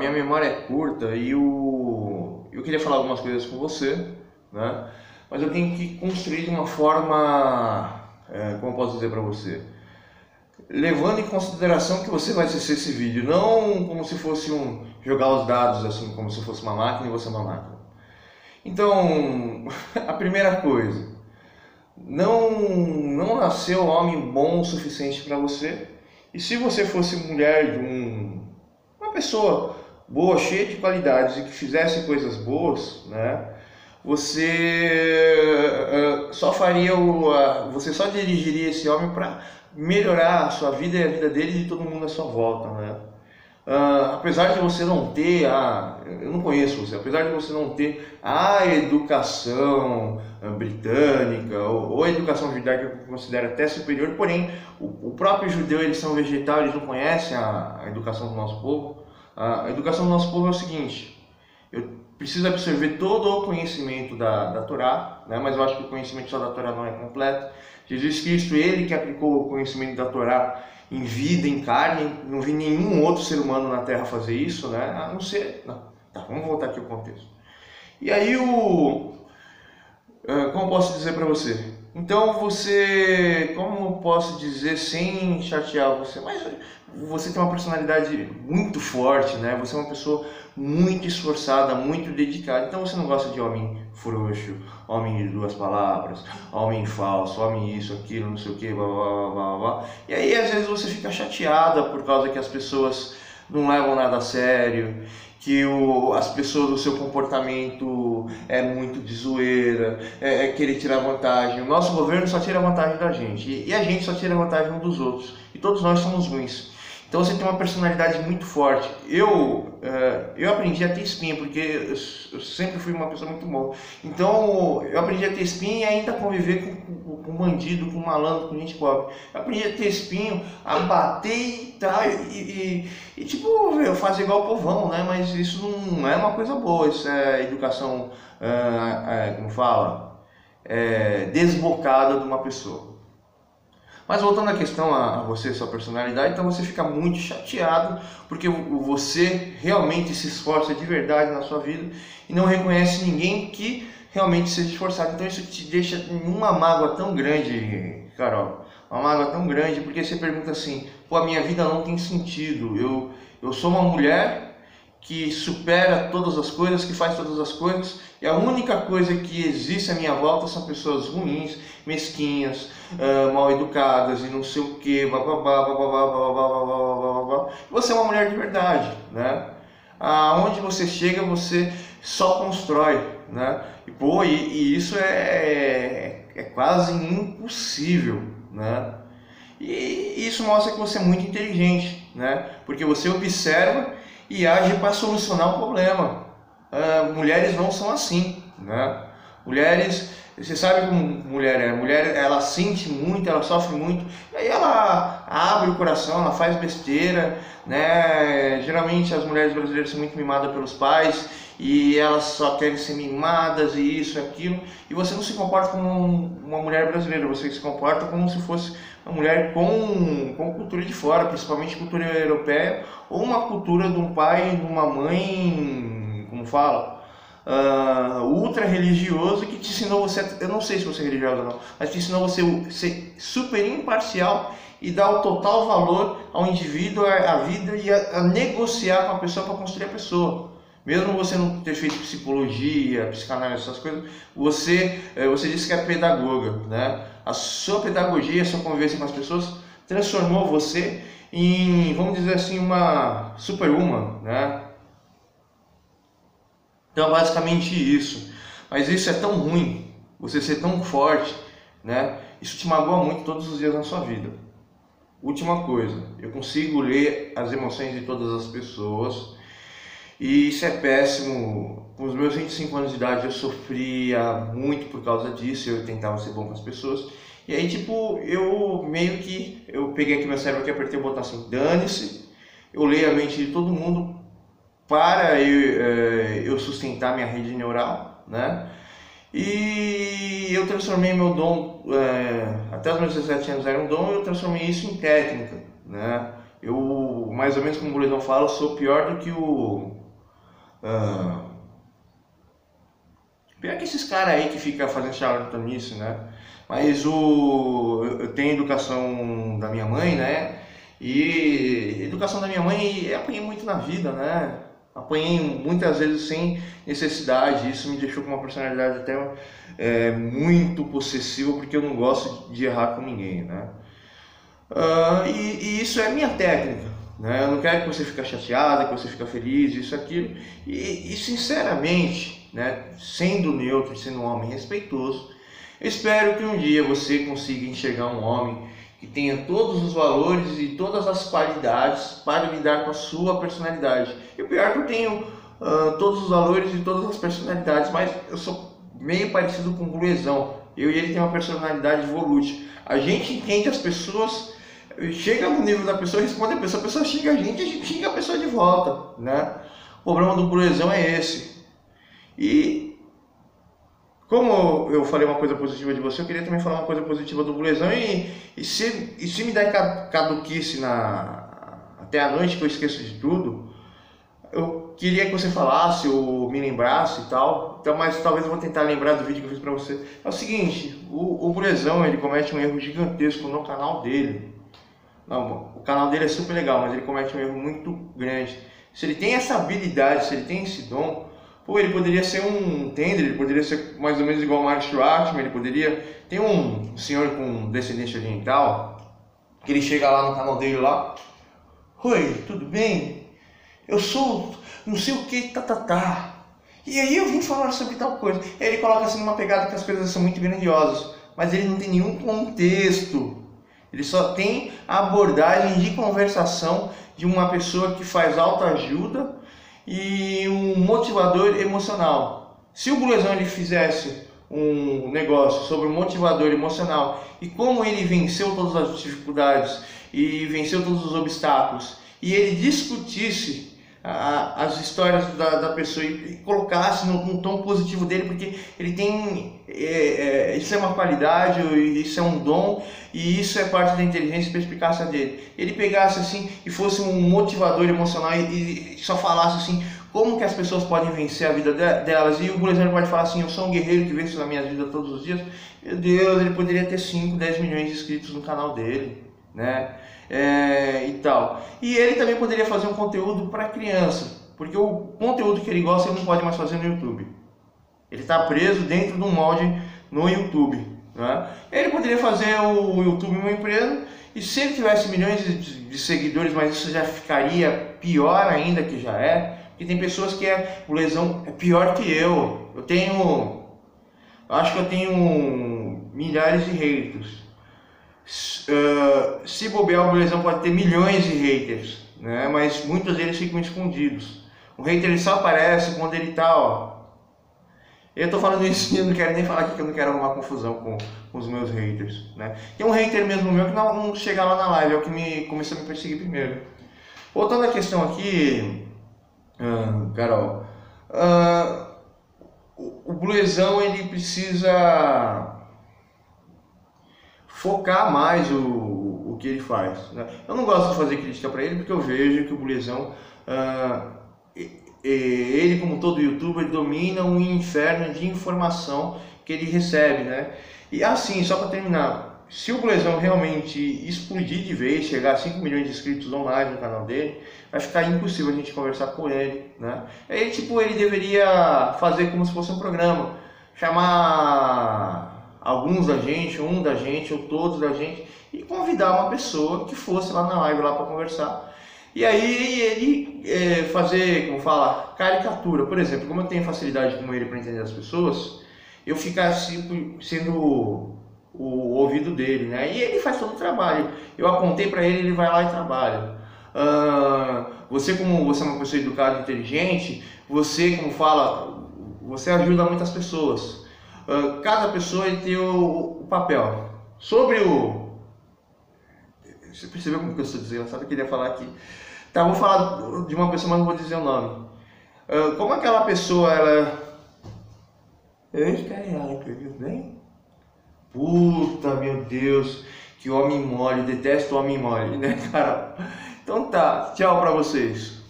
minha memória é curta e eu queria falar algumas coisas com você, né? Mas eu tenho que construir de uma forma, como eu posso dizer para você, levando em consideração que você vai assistir esse vídeo, não como se fosse jogar os dados assim, como se fosse uma máquina e você é uma máquina. Então, a primeira coisa, não nasceu homem bom o suficiente para você. E se você fosse mulher de uma pessoa boa, cheia de qualidades e que fizesse coisas boas, né? Você você só dirigiria esse homem para melhorar a sua vida e a vida dele e de todo mundo à sua volta, né? Apesar de você não ter eu não conheço você, apesar de você não ter a educação britânica ou a educação judaica que eu considero até superior, porém o próprio judeu, eles são vegetais, eles não conhecem a educação do nosso povo. A educação do nosso povo é o seguinte: eu preciso absorver todo o conhecimento da Torá, né? Mas eu acho que o conhecimento só da Torá não é completo. Jesus Cristo, ele que aplicou o conhecimento da Torá em vida, em carne, não vi nenhum outro ser humano na Terra fazer isso, né? A não ser... Não. Tá, vamos voltar aqui ao contexto. E aí como posso dizer para você? Então você, como posso dizer sem chatear você, mas você tem uma personalidade muito forte, né? Você é uma pessoa muito esforçada, muito dedicada. Então você não gosta de homem frouxo, homem de duas palavras, homem falso, homem isso, aquilo, não sei o que, blá blá blá blá. E aí às vezes você fica chateada por causa que as pessoas não levam nada a sério, que as pessoas, o seu comportamento é muito de zoeira, é querer tirar vantagem. O nosso governo só tira vantagem da gente e a gente só tira vantagem um dos outros. E todos nós somos ruins. Então você tem uma personalidade muito forte. Eu aprendi a ter espinha, porque eu sempre fui uma pessoa muito boa. Então eu aprendi a ter espinha e ainda conviver com bandido, com malandro, com gente pobre. Eu aprendi a ter espinho, a bater e tal, e tipo, eu faço igual o povão, né? Mas isso não é uma coisa boa, isso é educação, como fala, desbocada de uma pessoa. Mas voltando à questão a você, sua personalidade, então você fica muito chateado porque você realmente se esforça de verdade na sua vida e não reconhece ninguém que realmente seja esforçado. Então isso te deixa numa mágoa tão grande, Carol, uma mágoa tão grande, porque você pergunta assim: pô, a minha vida não tem sentido, eu sou uma mulher que supera todas as coisas, que faz todas as coisas, e a única coisa que existe à minha volta são pessoas ruins, mesquinhas, mal educadas e não sei o que, você é uma mulher de verdade, né? Aonde você chega, você só constrói, né? E isso é quase impossível, né? E isso mostra que você é muito inteligente, né? Porque você observa e age para solucionar o problema. Mulheres não são assim, né? Mulheres, você sabe como mulher é. Mulher, ela sente muito, ela sofre muito, e aí ela abre o coração, ela faz besteira, né? Geralmente as mulheres brasileiras são muito mimadas pelos pais e elas só querem ser mimadas e isso e aquilo, e você não se comporta como uma mulher brasileira, você se comporta como se fosse uma mulher com cultura de fora, principalmente cultura europeia, ou uma cultura de um pai, de uma mãe, como fala, ultra religioso, que te ensinou você, eu não sei se você é religiosa ou não, mas te ensinou você a ser super imparcial e dar o total valor ao indivíduo, à vida, e a negociar com a pessoa para construir a pessoa. Mesmo você não ter feito psicologia, psicanálise, essas coisas, você disse que é pedagoga, né? A sua pedagogia, a sua convivência com as pessoas transformou você em, vamos dizer assim, uma superwoman, né? Então, basicamente isso. Mas isso é tão ruim, você ser tão forte, né? Isso te magoa muito todos os dias na sua vida. Última coisa, eu consigo ler as emoções de todas as pessoas. E isso é péssimo. Com os meus 25 anos de idade eu sofria muito por causa disso, eu tentava ser bom com as pessoas. E aí tipo, eu peguei aqui meu cérebro e apertei o botão assim, dane-se, eu leio a mente de todo mundo para eu sustentar minha rede neural, né? E eu transformei meu dom, até os meus 17 anos era um dom, eu transformei isso em técnica, né? Eu, mais ou menos como o Burlesão fala, eu sou pior do que pior que esses caras aí que ficam fazendo charlatanice, né? Mas eu tenho educação da minha mãe, né? E educação da minha mãe, eu apanhei muito na vida, né? Apanhei muitas vezes sem necessidade. Isso me deixou com uma personalidade até muito possessiva, porque eu não gosto de errar com ninguém, né? E isso é minha técnica, né? Eu não quero que você fique chateada, que você fique feliz, isso, aquilo. E sinceramente, né? Sendo neutro, sendo um homem respeitoso, eu espero que um dia você consiga enxergar um homem que tenha todos os valores e todas as qualidades para lidar com a sua personalidade. E o pior é que eu tenho todos os valores e todas as personalidades, mas eu sou meio parecido com o Burlesão. Eu e ele tem uma personalidade volútil. A gente entende as pessoas, chega no nível da pessoa, responde a pessoa xinga a gente xinga a pessoa de volta, né? O problema do Burlesão é esse. E como eu falei uma coisa positiva de você, eu queria também falar uma coisa positiva do Burlesão e se me der caduquice até a noite, que eu esqueço de tudo, eu queria que você falasse ou me lembrasse e tal. Então, mas talvez eu vou tentar lembrar do vídeo que eu fiz pra você. É o seguinte, o Burlesão, ele comete um erro gigantesco no canal dele. Não, o canal dele é super legal, mas ele comete um erro muito grande. Se ele tem essa habilidade, se ele tem esse dom, pô, ele poderia ser um tender, ele poderia ser mais ou menos igual o Mark Schwartzman, ele poderia... Tem um senhor com descendência oriental, que ele chega lá no canal dele lá, oi, tudo bem? Eu sou não sei o que, E aí eu vim falar sobre tal coisa. E aí ele coloca assim numa pegada que as coisas são muito grandiosas, mas ele não tem nenhum contexto. Ele só tem a abordagem de conversação de uma pessoa que faz autoajuda e um motivador emocional. Se o Burlesão ele fizesse um negócio sobre o motivador emocional e como ele venceu todas as dificuldades e venceu todos os obstáculos, e ele discutisse as histórias da pessoa e colocasse no tom positivo dele, porque ele tem isso é uma qualidade, isso é um dom e isso é parte da inteligência e perspicácia dele. Ele pegasse assim e fosse um motivador emocional e só falasse assim como que as pessoas podem vencer a vida delas, e o Burlesão pode falar assim, eu sou um guerreiro que vence na minha vida todos os dias. Meu Deus, ele poderia ter 5, 10 milhões de inscritos no canal dele, né? E tal. E ele também poderia fazer um conteúdo para criança, porque o conteúdo que ele gosta ele não pode mais fazer no YouTube. Ele está preso dentro de um molde no YouTube, né? Ele poderia fazer o YouTube uma empresa, e se ele tivesse milhões de seguidores, mas isso já ficaria pior ainda que já é, porque tem pessoas que o Burlesão é pior que eu. Acho que eu tenho milhares de haters. Se bobear, o Burlesão pode ter milhões de haters, né? Mas muitos deles ficam escondidos. O hater ele só aparece quando ele tá, ó. Eu tô falando isso e eu não quero nem falar aqui que eu não quero arrumar confusão com os meus haters, né? Tem um hater mesmo meu que não chega lá na live, é o que começou a me perseguir primeiro. Voltando à questão aqui, Carol, o Burlesão ele precisa focar mais o que ele faz, né? Eu não gosto de fazer crítica para ele porque eu vejo que o Burlesão, ele como todo youtuber, domina um inferno de informação que ele recebe, né? E assim, só para terminar, se o Burlesão realmente explodir de vez, chegar a 5 milhões de inscritos online no canal dele, vai ficar impossível a gente conversar com ele, né? Aí, tipo, ele deveria fazer como se fosse um programa, chamar alguns da gente, um da gente ou todos da gente e convidar uma pessoa que fosse lá na live lá para conversar. E aí ele fazer, como fala, caricatura. Por exemplo, como eu tenho facilidade com ele para entender as pessoas, eu ficar assim, sendo o ouvido dele, né? E ele faz todo o trabalho. Eu apontei para ele, ele vai lá e trabalha. Você como você é uma pessoa educada e inteligente, você como fala, você ajuda muitas pessoas. Cada pessoa tem o papel. Sobre você percebeu como que eu estou dizendo? Eu queria falar aqui. Tá, vou falar de uma pessoa, mas não vou dizer o nome. Como aquela pessoa, ela... Bem? Puta, meu Deus, que homem mole, detesto homem mole, né, cara? Então tá, tchau pra vocês.